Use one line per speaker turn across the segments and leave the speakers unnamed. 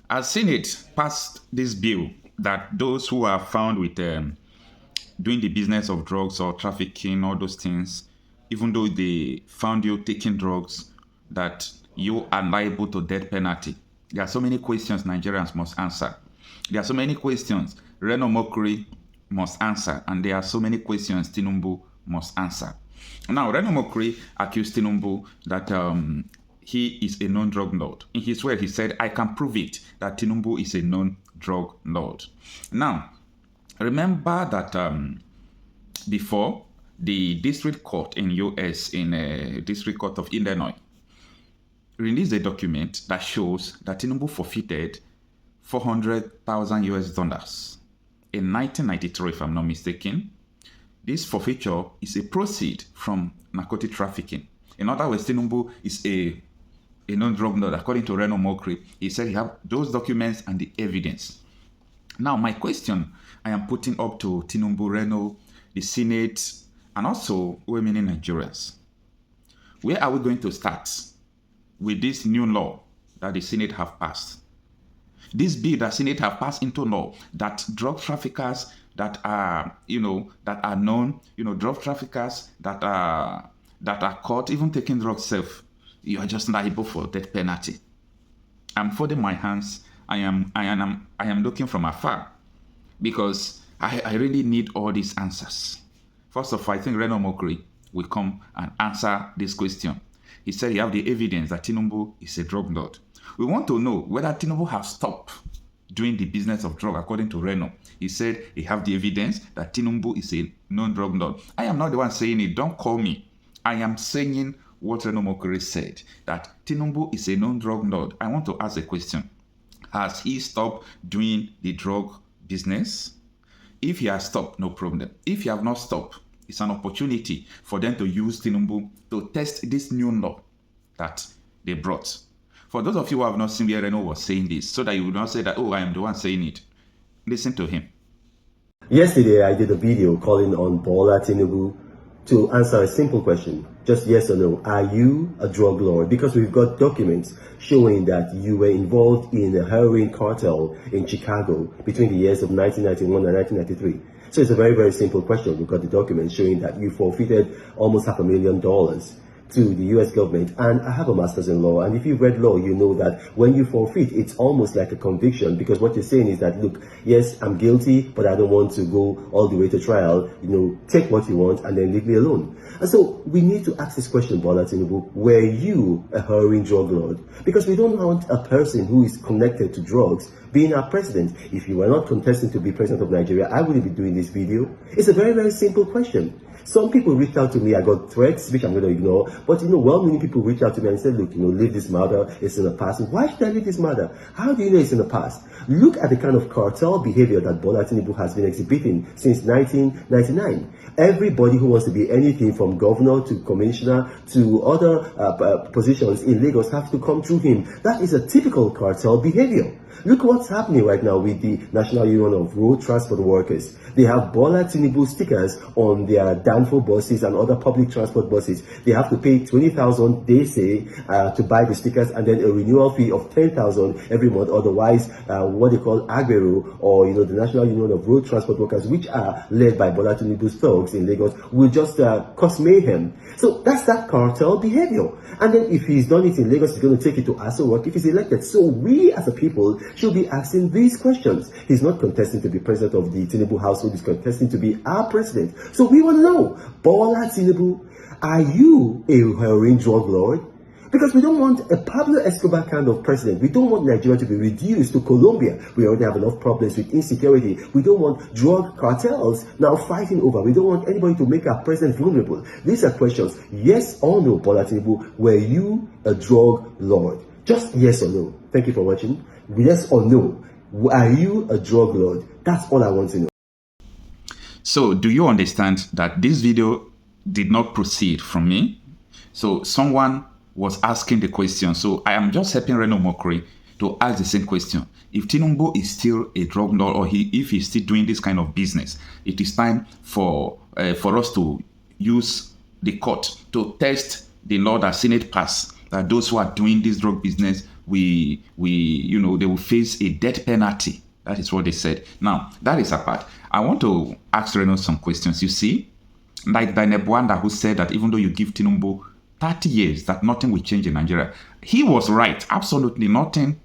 As Senate passed this bill that those who are found with doing the business of drugs or trafficking, all those things, even though they found you taking drugs, that you are liable to death penalty. There are so many questions Nigerians must answer. There are so many questions Reno Omokri must answer, and there are so many questions Tinubu must answer. Now, Reno Omokri accused Tinubu that he is a known drug lord. In his word, he said, I can prove it, that Tinubu is a known drug lord. Now, remember that before, the district court in US, in District Court of Illinois, released a document that shows that Tinubu forfeited 400,000 US dollars in 1993, if I'm not mistaken. This forfeiture is a proceed from narcotic trafficking. In other words, Tinubu is a known drug lord. According to Reno Omokri, he said he have those documents and the evidence. Now, my question I am putting up to Tinubu, Reno, the Senate, and also women in Nigerians. Where are we going to start with this new law that the Senate have passed? This bill that Senate have passed into law that drug traffickers that are, that are known, drug traffickers that are caught even taking drugs self, you are just liable for death penalty. I'm folding my hands. I am looking from afar because I really need all these answers. First of all, I think Reno Omokri will come and answer this question. He said he have the evidence that Tinubu is a drug lord. We want to know whether Tinubu has stopped doing the business of drug, according to Reno. He said he have the evidence that Tinubu is a known drug lord. I am not the one saying it. Don't call me. I am saying what Reno Omokri said, that Tinubu is a known drug lord. I want to ask a question. Has he stopped doing the drug business? If he has stopped, no problem. If he have not stopped, it's an opportunity for them to use Tinubu to test this new law that they brought. For those of you who have not seen where Reno was saying this, so that you will not say that, oh, I am the one saying it. Listen to him.
Yesterday, I did a video calling on Bola Tinubu to answer a simple question. Just yes or no. Are you a drug lord? Because we've got documents showing that you were involved in a heroin cartel in Chicago between the years of 1991 and 1993. So it's a very, very simple question. We've got the documents showing that you forfeited almost $500,000 to the US government, and I have a master's in law, and if you've read law, you know that when you forfeit, it's almost like a conviction, because what you're saying is that, look, yes, I'm guilty, but I don't want to go all the way to trial, take what you want and then leave me alone. And so we need to ask this question, Bola Tinubu, were you a heroin drug lord? Because we don't want a person who is connected to drugs being our president. If you were not contesting to be president of Nigeria, I wouldn't be doing this video. It's a very, very simple question. Some people reached out to me. I got threats, which I'm going to ignore. But, well-meaning people reached out to me and said, look, leave this matter. It's in the past. Why should I leave this matter? How do you know it's in the past? Look at the kind of cartel behavior that Bola Tinubu has been exhibiting since 1999. Everybody who wants to be anything from governor to commissioner to other positions in Lagos have to come through him. That is a typical cartel behavior. Look what's happening right now with the National Union of Road Transport Workers. They have Bola Tinubu stickers on their Danfo buses and other public transport buses. They have to pay 20,000, they say, to buy the stickers, and then a renewal fee of 10,000 every month. Otherwise, what they call Agbero, or the National Union of Road Transport Workers, which are led by Bola Tinubu's thugs in Lagos, will just cause mayhem. So that's that cartel behavior. And then if he's done it in Lagos, he's going to take it to Aso Rock if he's elected. So we as a people should be asking these questions. He's not contesting to be president of the Tinubu household. He's contesting to be our president. So we want to know, Bola Tinubu, are you a heroin drug lord? Because we don't want a Pablo Escobar kind of president. We don't want Nigeria to be reduced to Colombia. We already have enough problems with insecurity. We don't want drug cartels now fighting over. We don't want anybody to make our president vulnerable. These are questions. Yes or no, Bola Tinubu, were you a drug lord? Just yes or no. Thank you for watching. Yes or no, are you a drug lord? That's all I want to know.
So do you understand that this video did not proceed from me? So someone was asking the question. So I am just helping Reno Omokri to ask the same question. If Tinubu is still a drug lord, or if he's still doing this kind of business, it is time for us to use the court to test the law that Senate passed, that those who are doing this drug business they will face a death penalty. That is what they said. Now, that is apart. I want to ask Reno some questions. You see, like Daniel Bwanda, who said that even though you give Tinubu 30 years, that nothing will change in Nigeria. He was right. Absolutely nothing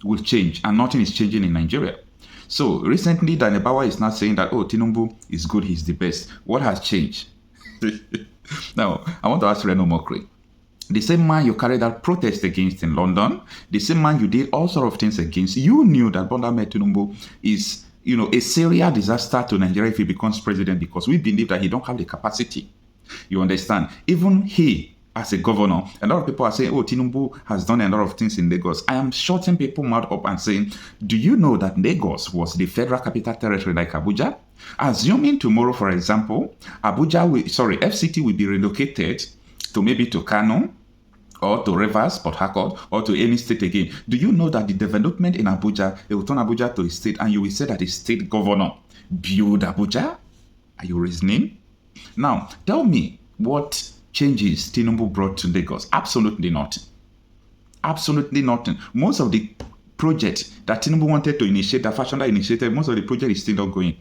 will change, and nothing is changing in Nigeria. So recently, Daniel Bawa is now saying that, oh, Tinubu is good, he's the best. What has changed? Now, I want to ask Reno Omokri. The same man you carried out protest against in London, the same man you did all sorts of things against, you knew that Bola Almhed Tinubu is, a serious disaster to Nigeria if he becomes president, because we believe that he don't have the capacity. You understand? Even he, as a governor, a lot of people are saying, oh, Tinubu has done a lot of things in Lagos. I am shutting people mouth up and saying, do you know that Lagos was the federal capital territory like Abuja? Assuming tomorrow, for example, FCT will be relocated to maybe to Kano, or to Rivers, Port Harcourt, or to any state again. Do you know that the development in Abuja, they will turn Abuja to a state, and you will say that the state governor build Abuja? Are you reasoning? Now, tell me what changes Tinubu brought to Lagos. Absolutely nothing. Absolutely nothing. Most of the projects that Tinubu wanted to initiate, that Fashionda initiated, most of the project is still ongoing.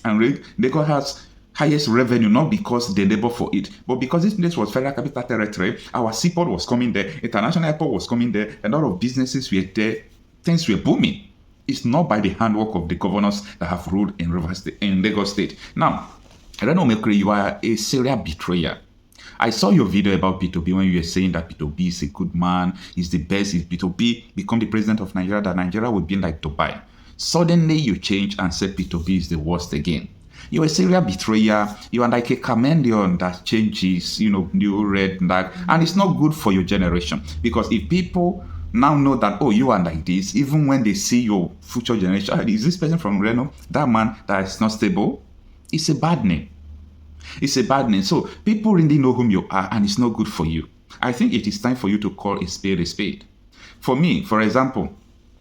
And Lagos has highest revenue, not because they labor for it, but because this place was federal capital territory. Our seaport was coming there, international airport was coming there, a lot of businesses were there, things were booming. It's not by the handwork of the governors that have ruled in Lagos State. Now, Reno Omokri, you are a serial betrayer. I saw your video about P2B when you were saying that P2B is a good man, he's the best. If P2B become the president of Nigeria, that Nigeria would be like Dubai. Suddenly you change and say P2B is the worst again. You're a serial betrayer. You are like a chameleon that changes, new, red, dark. And it's not good for your generation. Because if people now know that, oh, you are like this, even when they see your future generation, is this person from Reno, that man that is not stable? It's a bad name. It's a bad name. So people really know whom you are, and it's not good for you. I think it is time for you to call a spade a spade. For me, for example,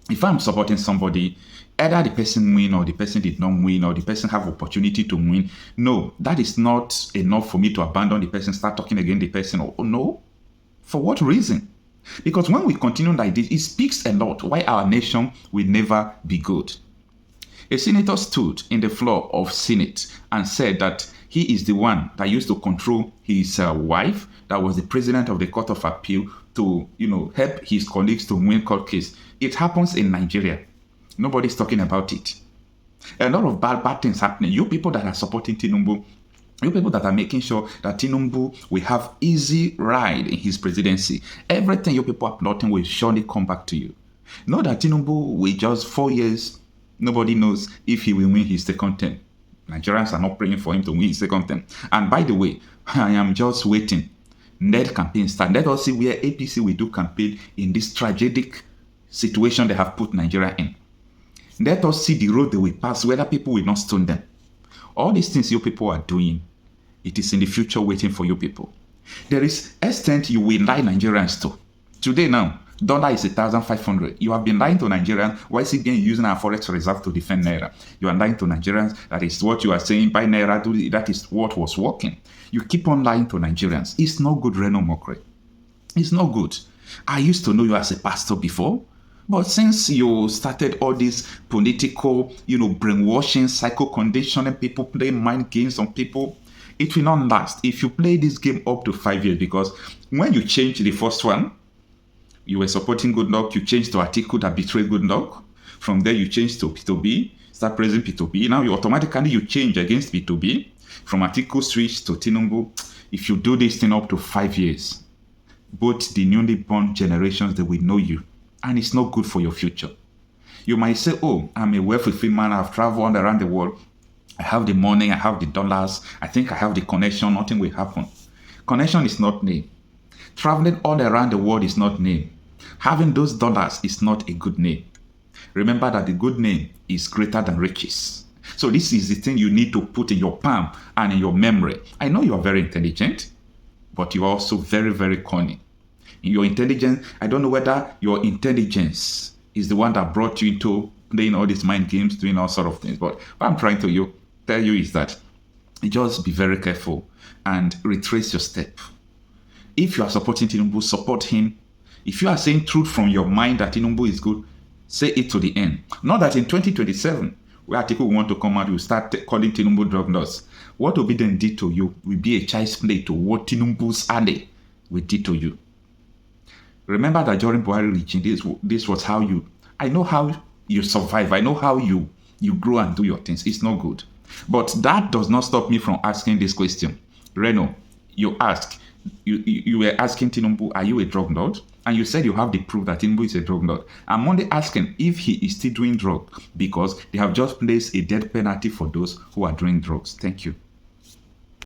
if I'm supporting somebody, either the person win or the person did not win or the person have opportunity to win. No, that is not enough for me to abandon the person, start talking against the person. Oh, no. For what reason? Because when we continue like this, it speaks a lot why our nation will never be good. A senator stood in the floor of Senate and said that he is the one that used to control his wife, that was the president of the Court of Appeal, to help his colleagues to win court case. It happens in Nigeria. Nobody's talking about it. A lot of bad things happening. You people that are supporting Tinubu, you people that are making sure that Tinubu will have easy ride in his presidency, everything you people are plotting will surely come back to you. Know that Tinubu will just 4 years, nobody knows if he will win his second term. Nigerians are not praying for him to win his second term. And by the way, I am just waiting. Let campaign start. Let us see where APC will do campaign in this tragic situation they have put Nigeria in. Let us see the road they will pass, whether people will not stone them. All these things you people are doing, it is in the future waiting for you people. There is extent you will lie Nigerians to. Today now, dollar is 1,500. You have been lying to Nigerians. Why is it being using our forex reserve to defend Naira? You are lying to Nigerians. That is what you are saying. Buy Naira. That is what was working. You keep on lying to Nigerians. It's not good, Reno Omokri. It's not good. I used to know you as a pastor before. But since you started all this political, brainwashing, psycho-conditioning, people play mind games on people, it will not last if you play this game up to 5 years. Because when you change the first one, you were supporting Goodluck, you changed to Atiku that betrayed Goodluck. From there, you changed to P2B, start praising P2B. Now, you change against P2B. From Atiku switch to Tinubu. If you do this thing up to 5 years, both the newly born generations, they will know you. And it's not good for your future. You might say, oh, I'm a wealthy man, I've traveled around the world. I have the money, I have the dollars, I think I have the connection, nothing will happen. Connection is not name. Traveling all around the world is not name. Having those dollars is not a good name. Remember that the good name is greater than riches. So this is the thing you need to put in your palm and in your memory. I know you are very intelligent, but you are also very, very cunning. In your intelligence, I don't know whether your intelligence is the one that brought you into playing all these mind games, doing all sort of things. But what I'm trying to tell you is that just be very careful and retrace your step. If you are supporting Tinubu, support him If you are saying truth from your mind that Tinubu is good, say it to the end. Not that in 2027, where Atiku will want to come out, you start calling Tinubu drug lords. What Obiden did to you will be a child's play to what Tinubu's army will did to you. Remember that during Buhari regime, this was how you, I know how you survive. I know how you grow and do your things. It's not good. But that does not stop me from asking this question. Reno, you asked, you were asking Tinubu, are you a drug lord? And you said you have the proof that Tinubu is a drug lord. I'm only asking if he is still doing drugs because they have just placed a death penalty for those who are doing drugs. Thank you.